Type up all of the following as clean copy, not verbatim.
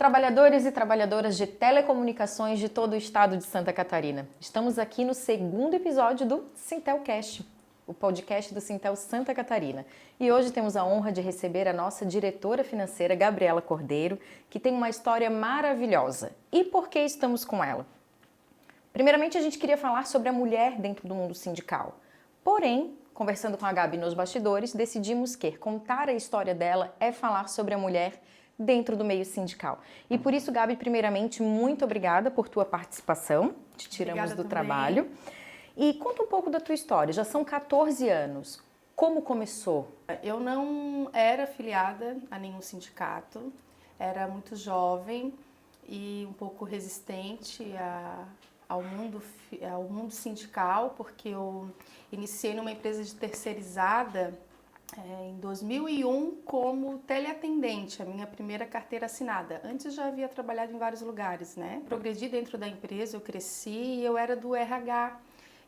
Trabalhadores e trabalhadoras de telecomunicações de todo o estado de Santa Catarina. Estamos aqui no segundo episódio do Sintelcast, o podcast do Sintel Santa Catarina. E hoje temos a honra de receber a nossa diretora financeira, Gabriela Cordeiro, que tem uma história maravilhosa. E por que estamos com ela? Primeiramente, a gente queria falar sobre a mulher dentro do mundo sindical. Porém, conversando com a Gabi nos bastidores, decidimos que contar a história dela é falar sobre a mulher dentro do meio sindical. E por isso, Gabi, primeiramente, muito obrigada por tua participação. Te tiramos do trabalho. E conta um pouco da tua história. Já são 14 anos. Como começou? Eu não era afiliada a nenhum sindicato. Era muito jovem e um pouco resistente ao mundo sindical, porque eu iniciei numa empresa de terceirizada em 2001 como teleatendente, a minha primeira carteira assinada. Antes já havia trabalhado em vários lugares, né? Progredi dentro da empresa, eu cresci e eu era do RH.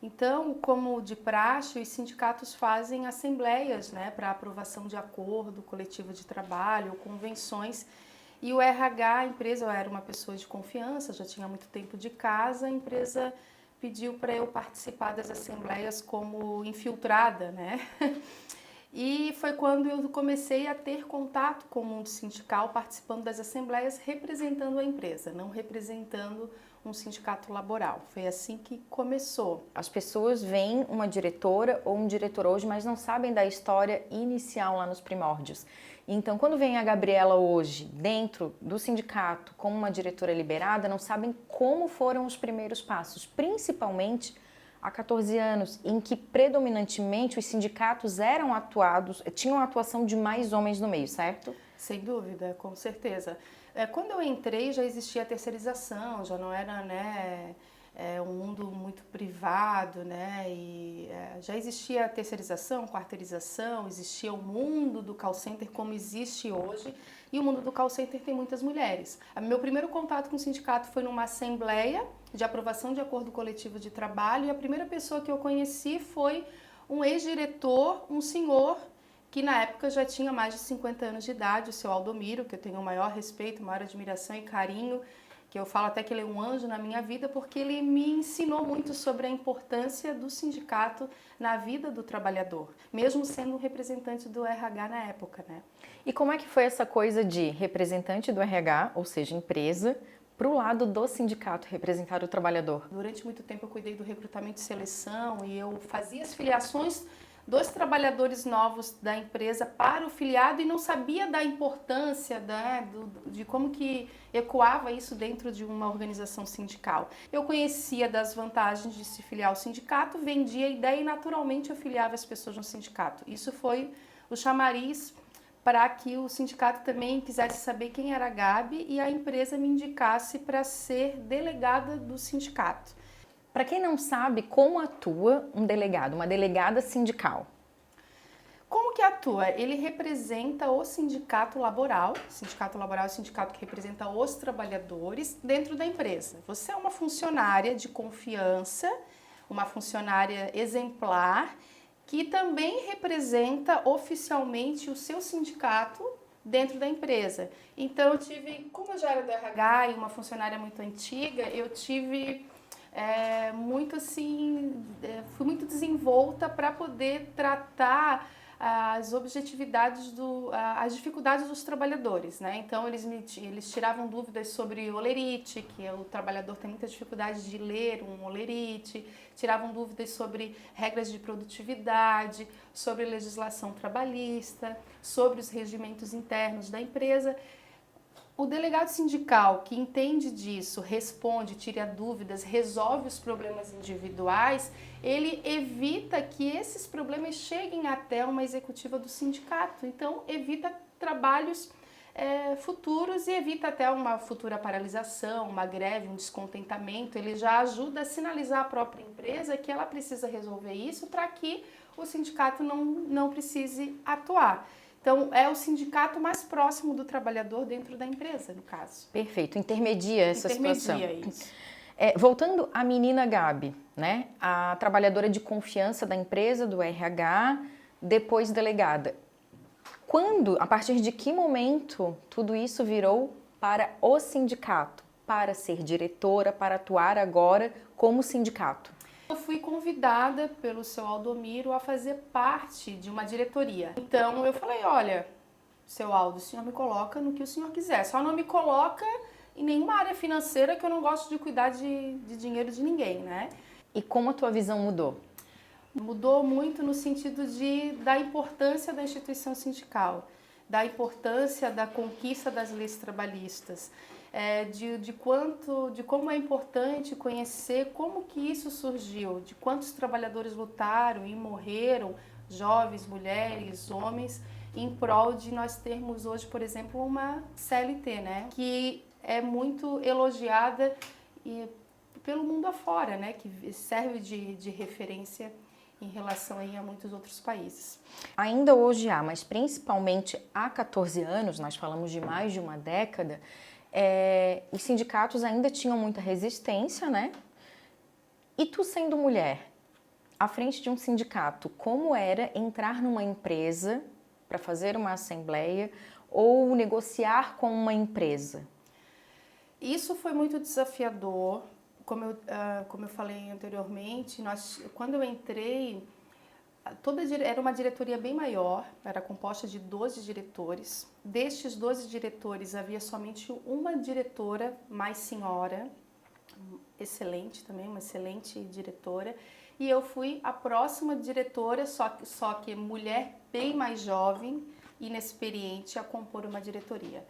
Então, como de praxe, os sindicatos fazem assembleias, né, para aprovação de acordo coletivo de trabalho, convenções. E o RH, a empresa, eu era uma pessoa de confiança, já tinha muito tempo de casa, a empresa pediu para eu participar das assembleias como infiltrada, né? E foi quando eu comecei a ter contato com o mundo sindical, participando das assembleias, representando a empresa, não representando um sindicato laboral. Foi assim que começou. As pessoas veem uma diretora ou um diretor hoje, mas não sabem da história inicial lá nos primórdios. Então, quando vem a Gabriela hoje, dentro do sindicato, como uma diretora liberada, não sabem como foram os primeiros passos, principalmente há 14 anos, em que predominantemente os sindicatos eram atuados, tinham a atuação de mais homens no meio, certo? Sem dúvida, com certeza. Quando eu entrei já existia a terceirização, já não era, né, um mundo muito privado, né, e já existia a terceirização, quarteirização, existia o mundo do call center como existe hoje, e o mundo do call center tem muitas mulheres. Meu primeiro contato com o sindicato foi numa assembleia de aprovação de acordo coletivo de trabalho, e a primeira pessoa que eu conheci foi um ex-diretor, um senhor, que na época já tinha mais de 50 anos de idade, o seu Aldomiro, que eu tenho o maior respeito, maior admiração e carinho, que eu falo até que ele é um anjo na minha vida, porque ele me ensinou muito sobre a importância do sindicato na vida do trabalhador, mesmo sendo um representante do RH na época, né? E como é que foi essa coisa de representante do RH, ou seja, empresa, para o lado do sindicato representar o trabalhador? Durante muito tempo eu cuidei do recrutamento e seleção e eu fazia as filiações dos trabalhadores novos da empresa para o filiado e não sabia da importância de como que ecoava isso dentro de uma organização sindical. Eu conhecia das vantagens de se filiar ao sindicato, vendia a ideia e naturalmente eu filiava as pessoas no sindicato. Isso foi o chamariz para que o sindicato também quisesse saber quem era a Gabi e a empresa me indicasse para ser delegada do sindicato. Para quem não sabe, como atua um delegado, uma delegada sindical? Como que atua? Ele representa o sindicato laboral. O sindicato laboral é o sindicato que representa os trabalhadores dentro da empresa. Você é uma funcionária de confiança, uma funcionária exemplar, que também representa oficialmente o seu sindicato dentro da empresa. Então, como eu já era do RH e uma funcionária muito antiga, eu tive fui muito desenvolta para poder tratar as objetividades, as dificuldades dos trabalhadores, né? Então eles tiravam dúvidas sobre olerite, que o trabalhador tem muita dificuldade de ler um olerite, tiravam dúvidas sobre regras de produtividade, sobre legislação trabalhista, sobre os regimentos internos da empresa. O delegado sindical que entende disso, responde, tira dúvidas, resolve os problemas individuais, ele evita que esses problemas cheguem até uma executiva do sindicato. Então, evita trabalhos futuros e evita até uma futura paralisação, uma greve, um descontentamento. Ele já ajuda a sinalizar à própria empresa que ela precisa resolver isso para que o sindicato não precise atuar. Então, é o sindicato mais próximo do trabalhador dentro da empresa, no caso. Perfeito, intermedia essa situação. Isso. Voltando à menina Gabi, né? A trabalhadora de confiança da empresa, do RH, depois delegada. A partir de que momento tudo isso virou para o sindicato, para ser diretora, para atuar agora como sindicato? Eu fui convidada pelo seu Aldomiro a fazer parte de uma diretoria. Então eu falei, olha, seu Aldo, o senhor me coloca no que o senhor quiser, só não me coloca em nenhuma área financeira que eu não gosto de cuidar de dinheiro de ninguém, né? E como a tua visão mudou? Mudou muito no sentido da importância da instituição sindical, da importância da conquista das leis trabalhistas, de como é importante conhecer como que isso surgiu, de quantos trabalhadores lutaram e morreram, jovens, mulheres, homens, em prol de nós termos hoje, por exemplo, uma CLT, né, que é muito elogiada pelo mundo afora, né, que serve de referência em relação aí a muitos outros países. Ainda hoje há, mas principalmente há 14 anos, nós falamos de mais de uma década, os sindicatos ainda tinham muita resistência, né? E tu sendo mulher, à frente de um sindicato, como era entrar numa empresa para fazer uma assembleia ou negociar com uma empresa? Isso foi muito desafiador. Como eu falei anteriormente, quando eu entrei, era uma diretoria bem maior, era composta de 12 diretores. Destes 12 diretores, havia somente uma diretora mais senhora, excelente também, uma excelente diretora. E eu fui a próxima diretora, só que mulher bem mais jovem, inexperiente, a compor uma diretoria.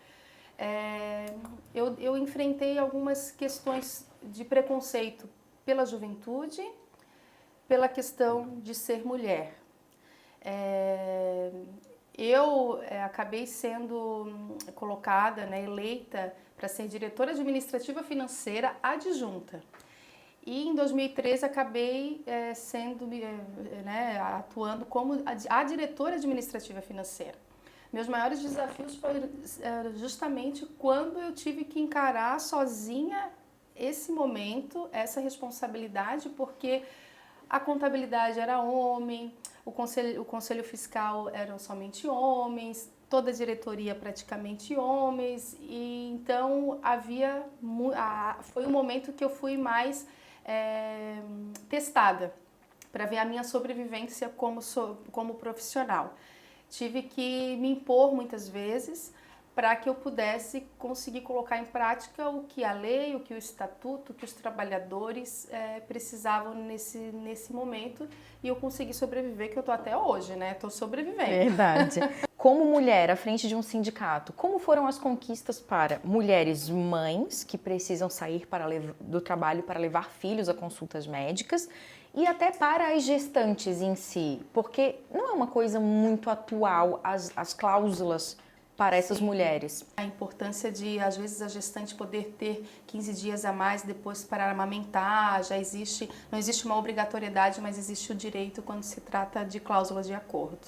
Eu enfrentei algumas questões de preconceito pela juventude, pela questão de ser mulher. Eu acabei sendo colocada, né, eleita para ser diretora administrativa financeira adjunta. E em 2013 acabei atuando como a diretora administrativa financeira. Meus maiores desafios foram justamente quando eu tive que encarar sozinha esse momento, essa responsabilidade, porque a contabilidade era homem, o conselho fiscal eram somente homens, toda a diretoria praticamente homens, e então foi um momento que eu fui mais testada para ver a minha sobrevivência como profissional. Tive que me impor muitas vezes para que eu pudesse conseguir colocar em prática o que a lei, o que o estatuto, o que os trabalhadores precisavam nesse momento, e eu consegui sobreviver, que eu estou até hoje, né? Estou sobrevivendo. Verdade. Como mulher à frente de um sindicato, como foram as conquistas para mulheres mães que precisam sair do trabalho para levar filhos a consultas médicas e até para as gestantes em si? Porque não é uma coisa muito atual as cláusulas para essas mulheres. A importância de, às vezes, a gestante poder ter 15 dias a mais depois para amamentar, não existe uma obrigatoriedade, mas existe o direito quando se trata de cláusulas de acordo.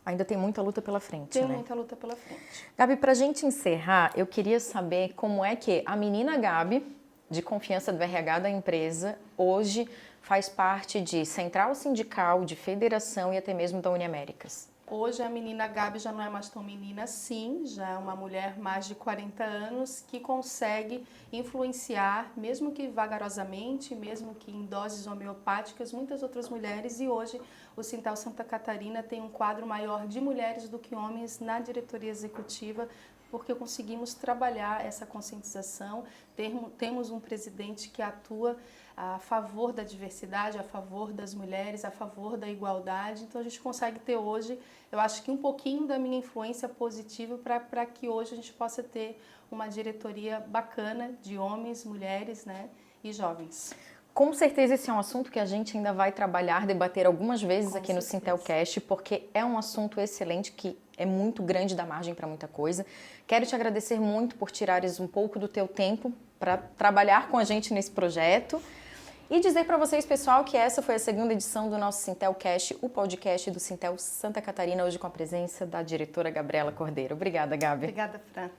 Ainda tem muita luta pela frente, Tem né? muita luta pela frente. Gabi, pra gente encerrar, eu queria saber como é que a menina Gabi, de confiança do RH da empresa, hoje faz parte de central sindical, de federação e até mesmo da Uniaméricas. Hoje a menina Gabi já não é mais tão menina assim, já é uma mulher mais de 40 anos que consegue influenciar, mesmo que vagarosamente, mesmo que em doses homeopáticas, muitas outras mulheres, e hoje o Sintel Santa Catarina tem um quadro maior de mulheres do que homens na diretoria executiva, porque conseguimos trabalhar essa conscientização, temos um presidente que atua a favor da diversidade, a favor das mulheres, a favor da igualdade. Então a gente consegue ter hoje, eu acho que um pouquinho da minha influência positiva para que hoje a gente possa ter uma diretoria bacana de homens, mulheres, né, e jovens. Com certeza esse é um assunto que a gente ainda vai trabalhar, debater algumas vezes aqui no Sintelcast, porque é um assunto excelente que é muito grande, dá margem para muita coisa. Quero te agradecer muito por tirares um pouco do teu tempo para trabalhar com a gente nesse projeto. E dizer para vocês, pessoal, que essa foi a segunda edição do nosso Sintelcast, o podcast do Sintel Santa Catarina, hoje com a presença da diretora Gabriela Cordeiro. Obrigada, Gabi. Obrigada, Fran.